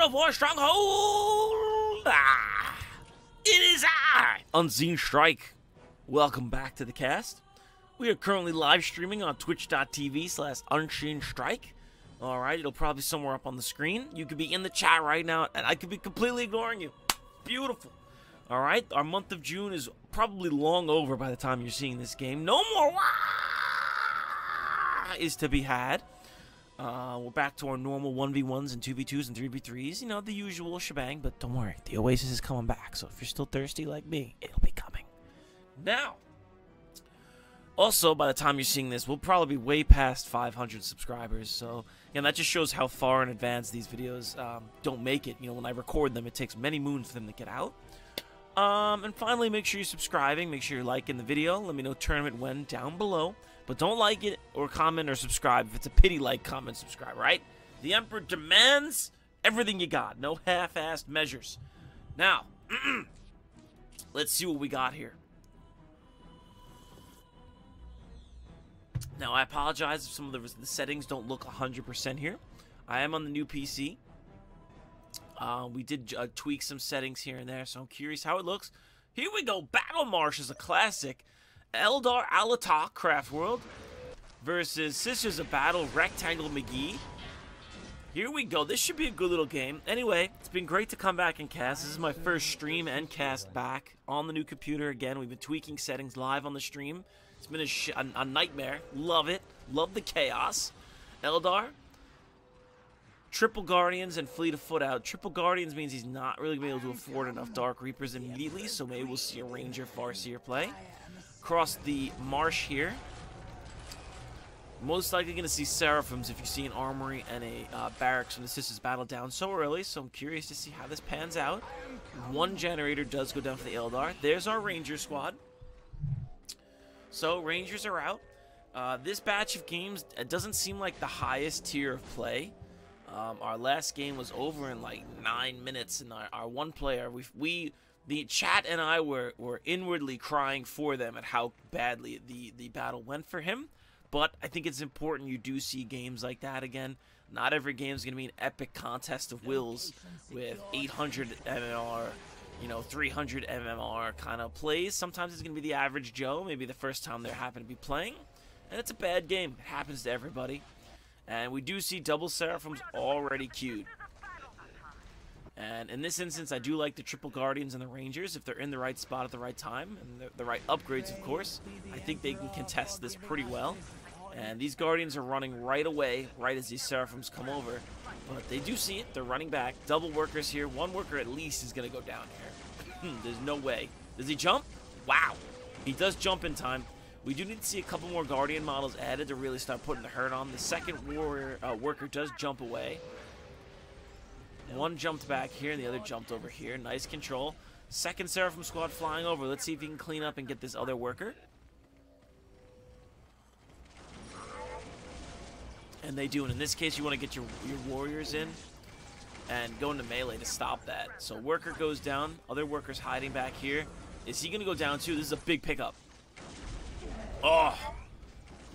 of War Stronghold! It is I, Unseen Strike. Welcome back to the cast. We are currently live streaming on twitch.tv/Unseen Alright, it'll probably be somewhere up on the screen. You could be in the chat right now, and I could be completely ignoring you. Beautiful. Alright, our month of June is probably long over by the time you're seeing this game. No more is to be had. We're back to our normal 1v1s and 2v2s and 3v3s. You know, the usual shebang, but don't worry. The Oasis is coming back, so if you're still thirsty like me, it'll be coming. Now, also, by the time you're seeing this, we'll probably be way past 500 subscribers, so, and that just shows how far in advance these videos don't make it. You know, when I record them, it takes many moons for them to get out. And finally, make sure you're subscribing, make sure you're liking the video. Let me know tournament when down below. But don't like it or comment or subscribe if it's a pity like, comment, subscribe, right? The Emperor demands everything you got. No half-assed measures. Now, let's see what we got here. Now, I apologize if some of the settings don't look 100% here. I am on the new PC. We did tweak some settings here and there, so I'm curious how it looks. Here we go. Battle Marsh is a classic. Eldar Alatak Craftworld versus Sisters of Battle Rectangle McGee. Here we go. This should be a good little game. Anyway, it's been great to come back and cast. This is my first stream and cast back on the new computer again. We've been tweaking settings live on the stream. It's been a nightmare. Love it. Love the chaos. Eldar. Triple Guardians and Fleet of Foot out. Triple Guardians means he's not really going to be able to afford enough Dark Reapers immediately, so maybe we'll see a Ranger Farseer play. Across the marsh here. Most likely going to see Seraphims if you see an armory and a barracks from the Sisters Battle down so early, so I'm curious to see how this pans out. One generator does go down for the Eldar. There's our Ranger squad. So, Rangers are out. This batch of games, it doesn't seem like the highest tier of play. Our last game was over in like 9 minutes, and our one player, the chat and I were inwardly crying for them at how badly the battle went for him. But I think it's important you do see games like that again. Not every game is going to be an epic contest of wills with 800 MMR, you know, 300 MMR kind of plays. Sometimes it's going to be the average Joe, maybe the first time they happen to be playing. And it's a bad game. It happens to everybody. And we do see double Seraphims already queued. And in this instance, I do like the Triple Guardians and the Rangers if they're in the right spot at the right time. And the right upgrades, of course. I think they can contest this pretty well. And these Guardians are running right away, right as these Seraphims come over. But they do see it. They're running back. Double workers here. One worker at least is going to go down here. There's no way. Does he jump? Wow. He does jump in time. We do need to see a couple more Guardian models added to really start putting the hurt on. The second warrior worker does jump away. One jumped back here, and the other jumped over here. Nice control. Second Seraphim squad flying over. Let's see if he can clean up and get this other worker. And they do. And in this case, you want to get your warriors in and go into melee to stop that. So worker goes down. Other workers hiding back here. Is he going to go down too? This is a big pickup. Oh,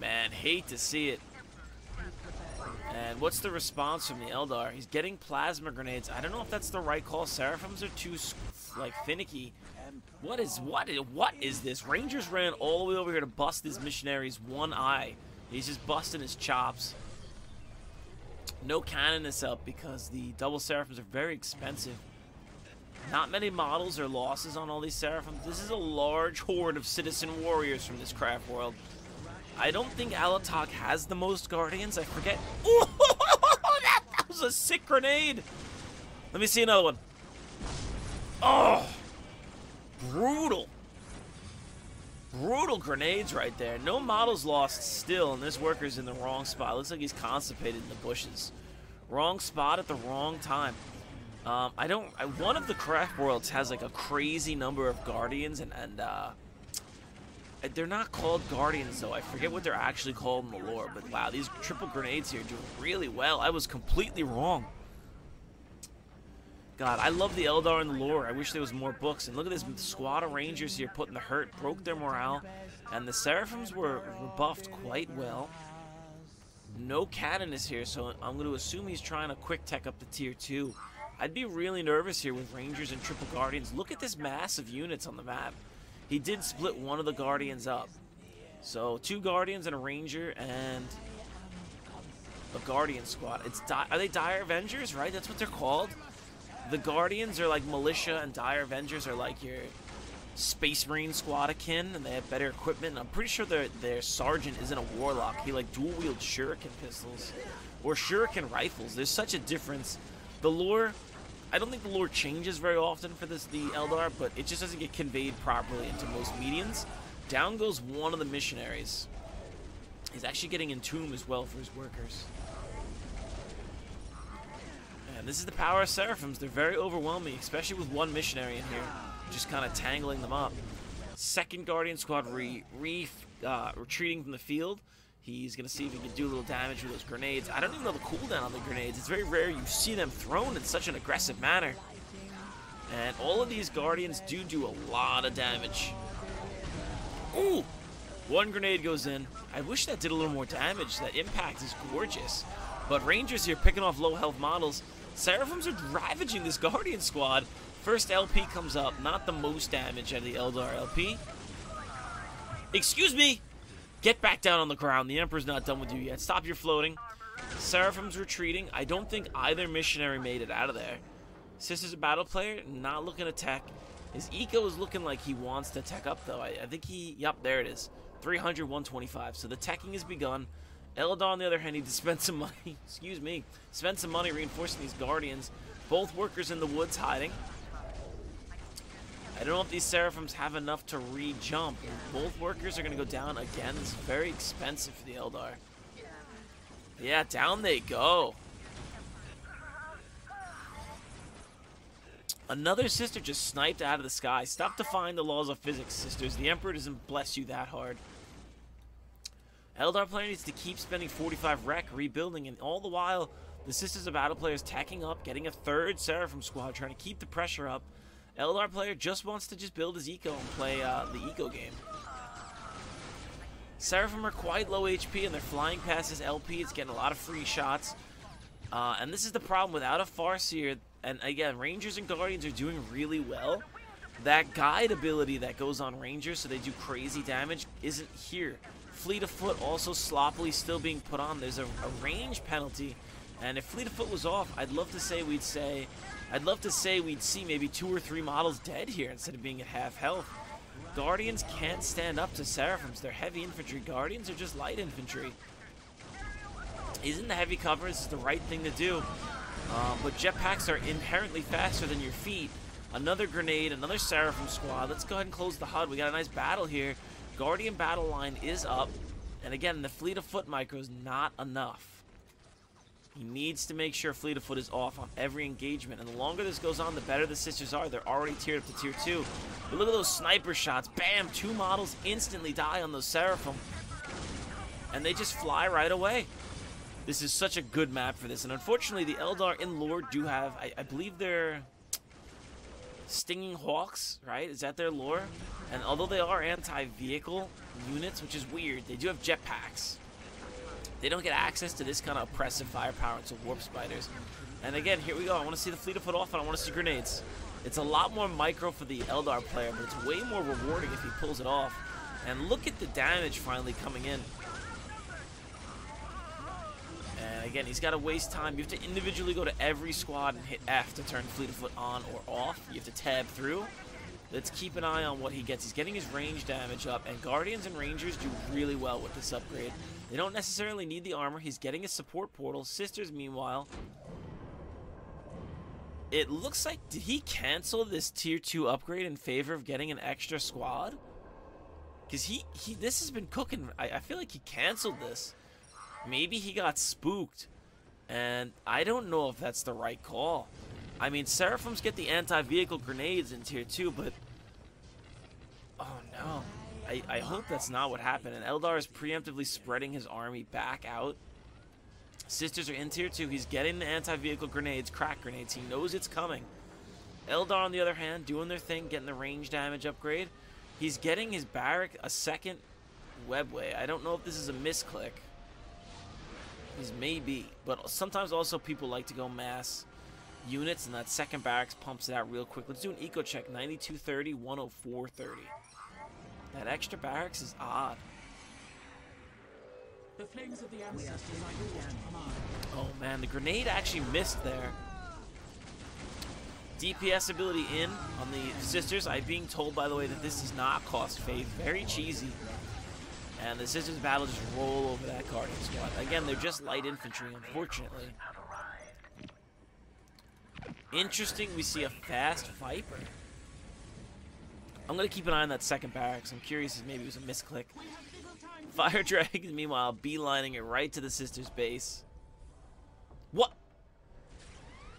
man, hate to see it. And what's the response from the Eldar? He's getting plasma grenades. I don't know if that's the right call. Seraphims are too, like, finicky. What is this? Rangers ran all the way over here to bust this missionary's one eye. He's just busting his chops. No cannon is up because the double Seraphims are very expensive. Not many models or losses on all these Seraphims. This is a large horde of citizen warriors from this craft world. I don't think Alatak has the most Guardians. I forget. Ooh, that was a sick grenade. Let me see another one. Oh, brutal. Brutal grenades right there. No models lost still, and this worker's in the wrong spot. Looks like he's constipated in the bushes. Wrong spot at the wrong time. One of the craft worlds has like a crazy number of Guardians, and they're not called Guardians though. I forget what they're actually called in the lore, but wow, these triple grenades here are doing really well. I was completely wrong. God, I love the Eldar in the lore. I wish there was more books. And look at this squad of Rangers here putting the hurt, broke their morale, and the Seraphims were buffed quite well. No cannon is here, so I'm going to assume he's trying to quick tech up the tier 2. I'd be really nervous here with Rangers and Triple Guardians. Look at this mass of units on the map. He did split one of the Guardians up. So 2 Guardians and a Ranger and a Guardian squad. Are they Dire Avengers, right? That's what they're called. The Guardians are like militia, and Dire Avengers are like your Space Marine squad akin, and they have better equipment. I'm pretty sure their sergeant isn't a warlock. He like dual wield shuriken pistols or shuriken rifles. There's such a difference. The lore, I don't think the lore changes very often for the Eldar, but it just doesn't get conveyed properly into most medians. Down goes one of the missionaries. He's actually getting Entomb as well for his workers. And this is the power of Seraphims. They're very overwhelming, especially with one missionary in here, just kind of tangling them up. Second Guardian squad retreating from the field. He's going to see if he can do a little damage with those grenades. I don't even know the cooldown on the grenades. It's very rare you see them thrown in such an aggressive manner. And all of these Guardians do a lot of damage. Ooh! One grenade goes in. I wish that did a little more damage. That impact is gorgeous. But Rangers here picking off low health models. Seraphims are ravaging this Guardian squad. First LP comes up. Not the most damage out of the Eldar LP. Excuse me! Get back down on the ground. The Emperor's not done with you yet. Stop your floating. Seraphim's retreating. I don't think either missionary made it out of there. Sister's a battle player. Not looking to tech. His eco is looking like he wants to tech up, though. I think he... Yep, there it is. 300, 125. So the teching has begun. Eldar, on the other hand, needs to spend some money. Excuse me. Spend some money reinforcing these Guardians. Both workers in the woods hiding. I don't know if these Seraphims have enough to re-jump. Both workers are going to go down again. This is very expensive for the Eldar. Yeah, down they go. Another sister just sniped out of the sky. Stop defying the laws of physics, sisters. The Emperor doesn't bless you that hard. Eldar player needs to keep spending 45 rec, rebuilding, and all the while, the Sisters of Battle players tacking up, getting a third Seraphim squad, trying to keep the pressure up. Eldar player just wants to just build his eco and play the eco game. Seraphim are quite low HP, and they're flying past his LP. It's getting a lot of free shots. And this is the problem. Without a Farseer, and again, Rangers and Guardians are doing really well. That guide ability that goes on Rangers so they do crazy damage isn't here. Fleet of Foot also sloppily still being put on. There's a range penalty, and if Fleet of Foot was off, I'd love to say we'd see maybe 2 or 3 models dead here instead of being at half health. Guardians can't stand up to Seraphims. They're heavy infantry. Guardians are just light infantry. Isn't the heavy cover? This is the right thing to do. But jetpacks are inherently faster than your feet. Another grenade, another Seraphim squad. Let's go ahead and close the HUD. We got a nice battle here. Guardian battle line is up. And again, the Fleet of Foot micro is not enough. He needs to make sure Fleet of Foot is off on every engagement. And the longer this goes on, the better the sisters are. They're already tiered up to tier 2. But look at those sniper shots. Bam! 2 models instantly die on those Seraphim. And they just fly right away. This is such a good map for this. And unfortunately, the Eldar in lore do have, I believe they're Stinging Hawks, right? Is that their lore? And although they are anti-vehicle units, which is weird, they do have jetpacks. They don't get access to this kind of oppressive firepower until Warp Spiders. And again, here we go. I want to see the Fleet of Foot off, and I want to see grenades. It's a lot more micro for the Eldar player, but it's way more rewarding if he pulls it off. And look at the damage finally coming in. And again, he's got to waste time. You have to individually go to every squad and hit F to turn Fleet of Foot on or off. You have to tab through. Let's keep an eye on what he gets. He's getting his range damage up, and Guardians and Rangers do really well with this upgrade. They don't necessarily need the armor. He's getting a support portal. Sisters, meanwhile, it looks like, did he cancel this tier 2 upgrade in favor of getting an extra squad? Because this has been cooking. I feel like he canceled this. Maybe he got spooked, and I don't know if that's the right call. I mean, Seraphims get the anti-vehicle grenades in tier 2, but oh no. I hope that's not what happened. And Eldar is preemptively spreading his army back out. Sisters are in tier 2. He's getting the anti-vehicle grenades, crack grenades. He knows it's coming. Eldar, on the other hand, doing their thing, getting the range damage upgrade. He's getting his barrack a second webway. I don't know if this is a misclick. These may be, but sometimes also people like to go mass units, and that second barracks pumps it out real quick. Let's do an eco check. 9230, 10430. That extra barracks is odd. The flames of the ancestors are yours to command. Oh man, the grenade actually missed there. DPS ability in on the sisters. I'm being told, by the way, that this does not cost faith. Very cheesy. And the sisters battle just roll over that guardian squad. Again, they're just light infantry, unfortunately. Interesting, we see a fast Viper. I'm going to keep an eye on that second barracks. I'm curious if maybe it was a misclick. Fire Dragons, meanwhile, beelining it right to the sisters' base. What?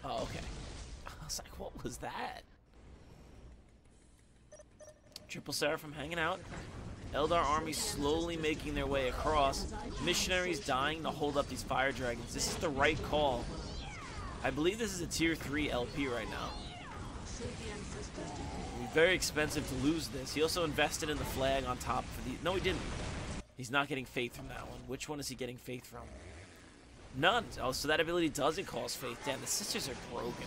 Oh, okay. I was like, what was that? Triple Seraphim hanging out. Eldar army slowly making their way across. Missionaries dying to hold up these Fire Dragons. This is the right call. I believe this is a tier 3 LP right now. It'd be very expensive to lose this. He also invested in the flag on top for the... No, he didn't. He's not getting faith from that one. Which one is he getting faith from? None. Oh, so that ability doesn't cause faith. Damn, the sisters are broken.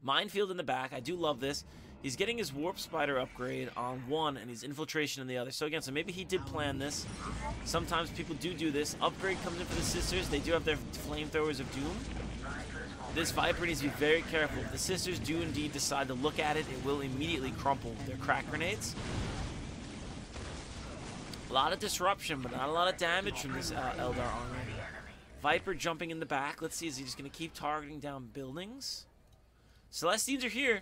Minefield in the back. I do love this. He's getting his Warp Spider upgrade on one and his Infiltration on the other. So again, so maybe he did plan this. Sometimes people do this. Upgrade comes in for the sisters. They do have their Flamethrowers of Doom. This Viper needs to be very careful. If the sisters do indeed decide to look at it, it will immediately crumple with their crack grenades. A lot of disruption, but not a lot of damage from this Eldar army. Viper jumping in the back. Let's see, is he just going to keep targeting down buildings? Celestians are here.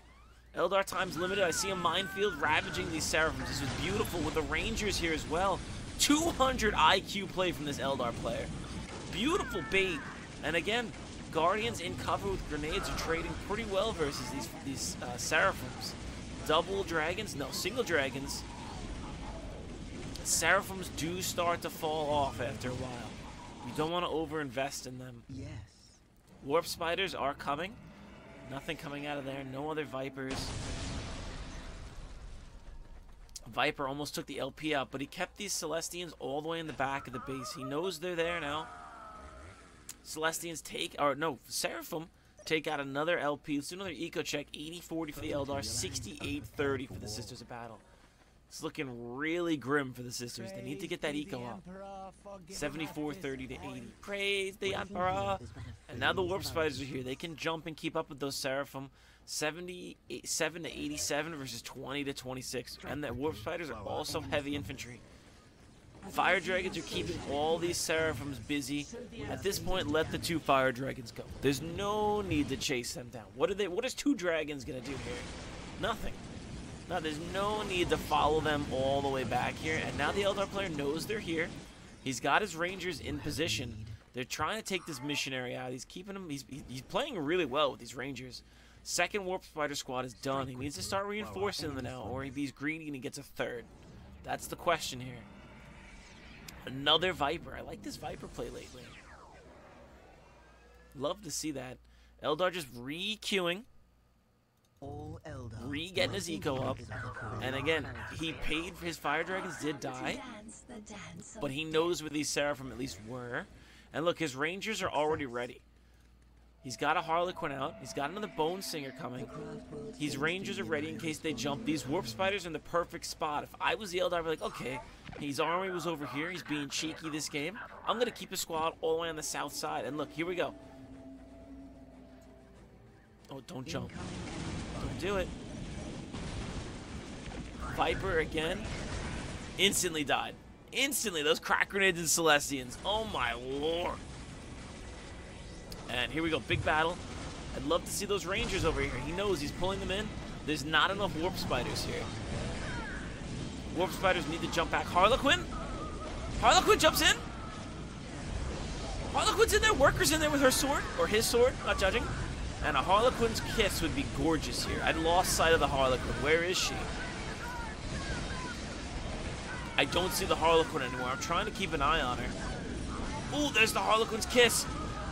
Eldar time's limited. I see a minefield ravaging these Seraphims. This was beautiful with the Rangers here as well. 200 IQ play from this Eldar player. Beautiful bait. And again, Guardians in cover with grenades are trading pretty well versus these Seraphims. Double dragons? No, single dragons. Seraphims do start to fall off after a while. You don't want to overinvest in them. Yes. Warp Spiders are coming. Nothing coming out of there. No other Vipers. Viper almost took the LP out, but he kept these Celestians all the way in the back of the base. He knows they're there now. Celestians take, or no, Seraphim take out another LP. Let's do another eco check. 80-40 for the Eldar, 68-30 for the Sisters of Battle. It's looking really grim for the sisters. They need to get that eco up. 74-30 to 80. Praise the Emperor. And now the Warp Spiders are here. They can jump and keep up with those Seraphim. 77 to 87 versus 20 to 26. And the Warp Spiders are also heavy infantry. Fire Dragons are keeping all these Seraphims busy. At this point, let the two Fire Dragons go. There's no need to chase them down. What is two dragons gonna do here? Nothing. No, there's no need to follow them all the way back here. And now the Eldar player knows they're here. He's got his Rangers in position. They're trying to take this missionary out. He's keeping him. He's playing really well with these Rangers. Second Warp Spider squad is done. He needs to start reinforcing them now, or if he's greedy and he gets a third. That's the question here. Another Viper. I like this Viper play lately. Love to see that. Eldar just re-queuing. Re-getting his eco up. And again, he paid for his Fire Dragons, did die. But he knows where these Seraphim at least were. And look, his Rangers are already ready. He's got a Harlequin out. He's got another Bone Singer coming. His Rangers are ready in case they jump. These Warp Spiders are in the perfect spot. If I was the Eldar, I'd be like, okay, his army was over here. He's being cheeky this game. I'm going to keep his squad all the way on the south side. And look, here we go. Oh, don't jump. Don't do it. Viper again. Instantly died. Instantly. Those crack grenades and Celestians. Oh my lord. And here we go. Big battle. I'd love to see those Rangers over here. He knows he's pulling them in. There's not enough Warp Spiders here. Warp Spiders need to jump back. Harlequin? Harlequin jumps in? Harlequin's in there. Worker's in there with her sword. Or his sword. Not judging. And a Harlequin's kiss would be gorgeous here. I'd lost sight of the Harlequin. Where is she? I don't see the Harlequin anymore. I'm trying to keep an eye on her. Ooh, there's the Harlequin's kiss.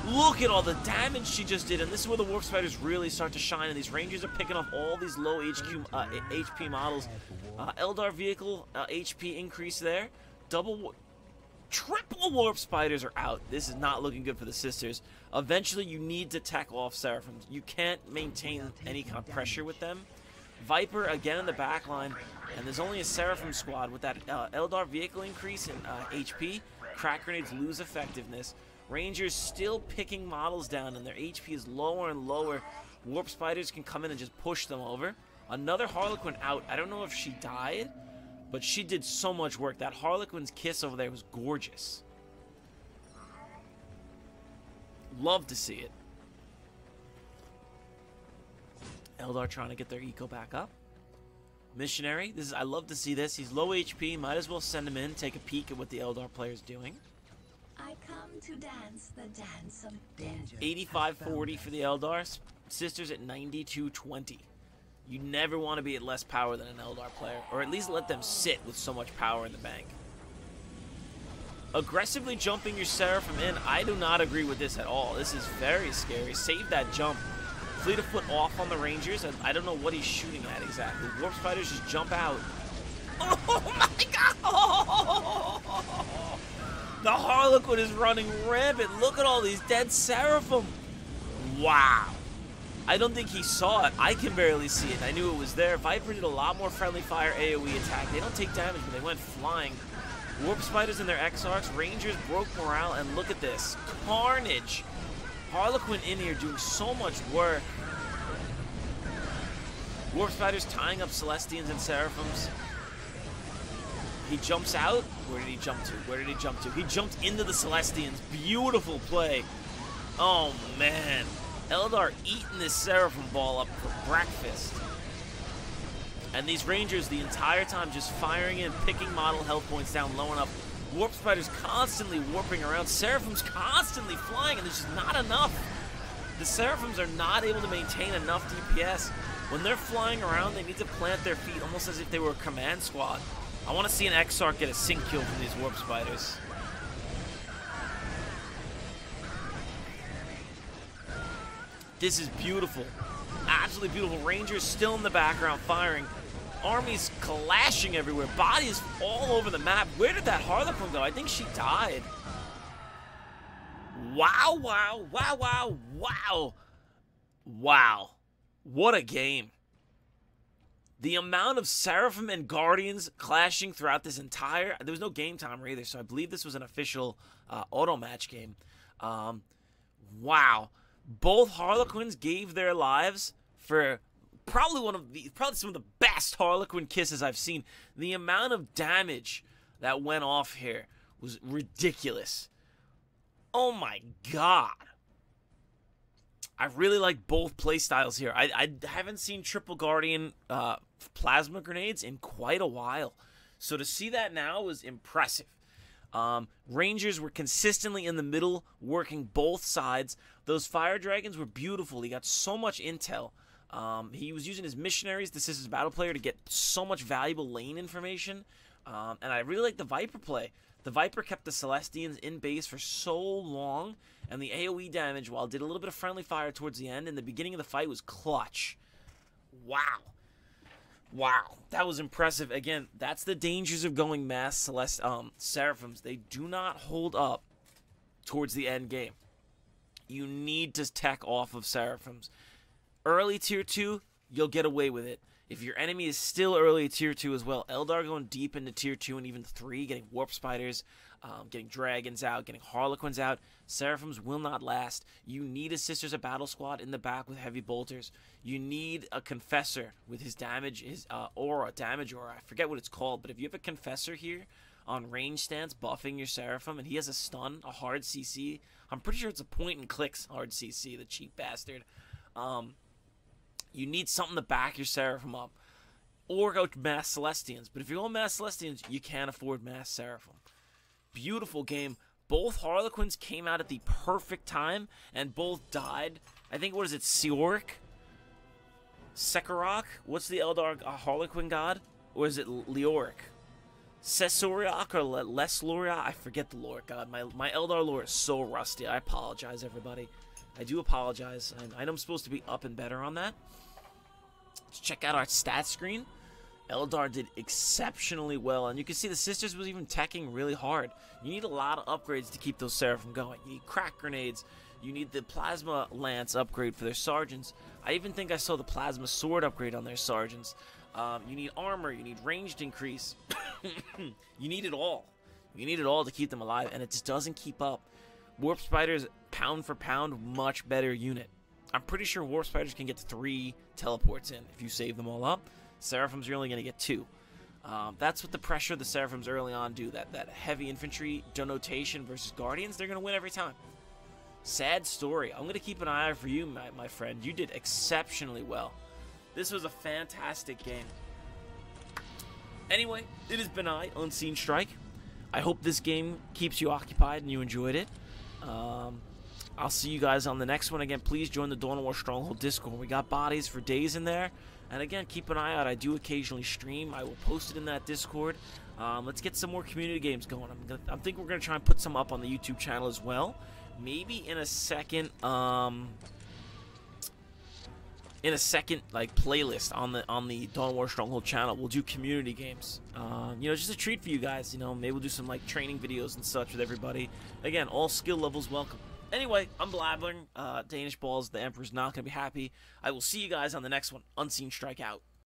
Look at all the damage she just did. And this is where the Warp Spiders really start to shine. And these Rangers are picking off all these low HP models. Eldar vehicle HP increase there. Double Triple Warp Spiders are out. This is not looking good for the sisters. Eventually, you need to tech off Seraphims. You can't maintain any kind of pressure with them. Viper, again in the back line, and there's only a Seraphim squad with that Eldar vehicle increase in HP. Crack grenades lose effectiveness. Rangers still picking models down, and their HP is lower and lower. Warp Spiders can come in and just push them over. Another Harlequin out. I don't know if she died, but she did so much work. That Harlequin's kiss over there was gorgeous. Love to see it. Eldar trying to get their eco back up. Missionary, I love to see this. He's low HP. Might as well send him in, take a peek at what the Eldar player's doing. I come to dance the dance of danger. 85-40 for the Eldar. Sisters at 92-20. You never want to be at less power than an Eldar player, or at least let them sit with so much power in the bank. Aggressively jumping your Seraphim in, I do not agree with this at all. This is very scary. Save that jump. Fleet of foot off on the Rangers. I don't know what he's shooting at exactly. Warp Spiders just jump out. Oh my god! The Harlequin is running rampant. Look at all these dead Seraphim. Wow. I don't think he saw it. I can barely see it. I knew it was there. Viper did a lot more friendly fire AoE attack. They don't take damage, but they went flying. Warp Spiders and their X-Arcs. Rangers broke morale, and look at this. Carnage. Harlequin in here doing so much work. Warp Spiders tying up Celestians and Seraphims. He jumps out. Where did he jump to? Where did he jump to? He jumped into the Celestians. Beautiful play. Oh, man. Eldar eating this Seraphim ball up for breakfast. And these Rangers the entire time just firing in, picking model health points down low enough. Warp Spiders constantly warping around. Seraphims constantly flying, and there's just not enough. The Seraphims are not able to maintain enough DPS. When they're flying around, they need to plant their feet almost as if they were a command squad. I want to see an X-Arc get a sync kill from these Warp Spiders. This is beautiful. Absolutely beautiful. Rangers still in the background firing. Armies clashing everywhere. Bodies all over the map. Where did that Harlequin go? I think she died. Wow, wow, wow, wow, wow. Wow. What a game. The amount of Seraphim and Guardians clashing throughout this entire... There was no game timer either, so I believe this was an official auto match game. Wow. Both Harlequins gave their lives for probably some of the best Harlequin kisses I've seen. The amount of damage that went off here was ridiculous. Oh my god. I really like both playstyles here. I haven't seen Triple Guardian plasma grenades in quite a while. So to see that now was impressive. Rangers were consistently in the middle, working both sides. Those Fire Dragons were beautiful. He got so much intel. He was using his missionaries, the Sisters Battle player, to get so much valuable lane information. And I really like the Viper play. The Viper kept the Celestians in base for so long, and the AoE damage, while it did a little bit of friendly fire towards the end, in the beginning of the fight was clutch. Wow. Wow, that was impressive. Again, that's the dangers of going mass Seraphims. They do not hold up towards the end game. You need to tech off of Seraphims. Early tier 2, you'll get away with it. If your enemy is still early tier 2 as well, Eldar going deep into tier 2 and even 3, getting Warp Spiders, getting Dragons out, getting Harlequins out, Seraphims will not last. You need a Sisters of Battle squad in the back with heavy bolters. You need a Confessor with his damage, his aura, damage aura. I forget what it's called, but if you have a Confessor here on range stance buffing your Seraphim and he has a stun, a hard CC, I'm pretty sure it's a point and clicks hard CC, the cheap bastard. You need something to back your Seraphim up. Or go mass Celestians. But if you're going mass Celestians, you can't afford mass Seraphim. Beautiful game. Both Harlequins came out at the perfect time, and both died. I think, what is it, Sioric? Sekirok? What's the Eldar Harlequin god? Or is it Leoric? Sesoriok or Lesloria? I forget the lore god. My Eldar lore is so rusty. I apologize, everybody. I do apologize. I know I'm supposed to be up and better on that. Let's check out our stat screen. Eldar did exceptionally well, and you can see the Sisters was even teching really hard. You need a lot of upgrades to keep those Seraphim going. You need crack grenades. You need the Plasma Lance upgrade for their Sergeants. I even think I saw the Plasma Sword upgrade on their Sergeants. You need armor. You need ranged increase. You need it all. You need it all to keep them alive, and it just doesn't keep up. Warp Spiders, pound for pound, much better unit. I'm pretty sure Warp Spiders can get 3 teleports in if you save them all up. Seraphims, you're only going to get 2. That's what the pressure the Seraphims early on do. That heavy infantry denotation versus Guardians, they're going to win every time. Sad story. I'm going to keep an eye out for you, my friend. You did exceptionally well. This was a fantastic game. Anyway, it has been Unseen Strike. I hope this game keeps you occupied and you enjoyed it. I'll see you guys on the next one. Again, please join the Dawn War Stronghold Discord. We got bodies for days in there. And again, keep an eye out. I do occasionally stream. I will post it in that Discord. Let's get some more community games going. I think we're going to try and put some up on the YouTube channel as well. Maybe in a second, like playlist on the Dawn War Stronghold channel, we'll do community games. You know, just a treat for you guys. You know, maybe we'll do some like training videos and such with everybody. Again, all skill levels welcome. Anyway, I'm blabbering. Danish Balls, the Emperor's not going to be happy. I will see you guys on the next one. Unseen Strike out.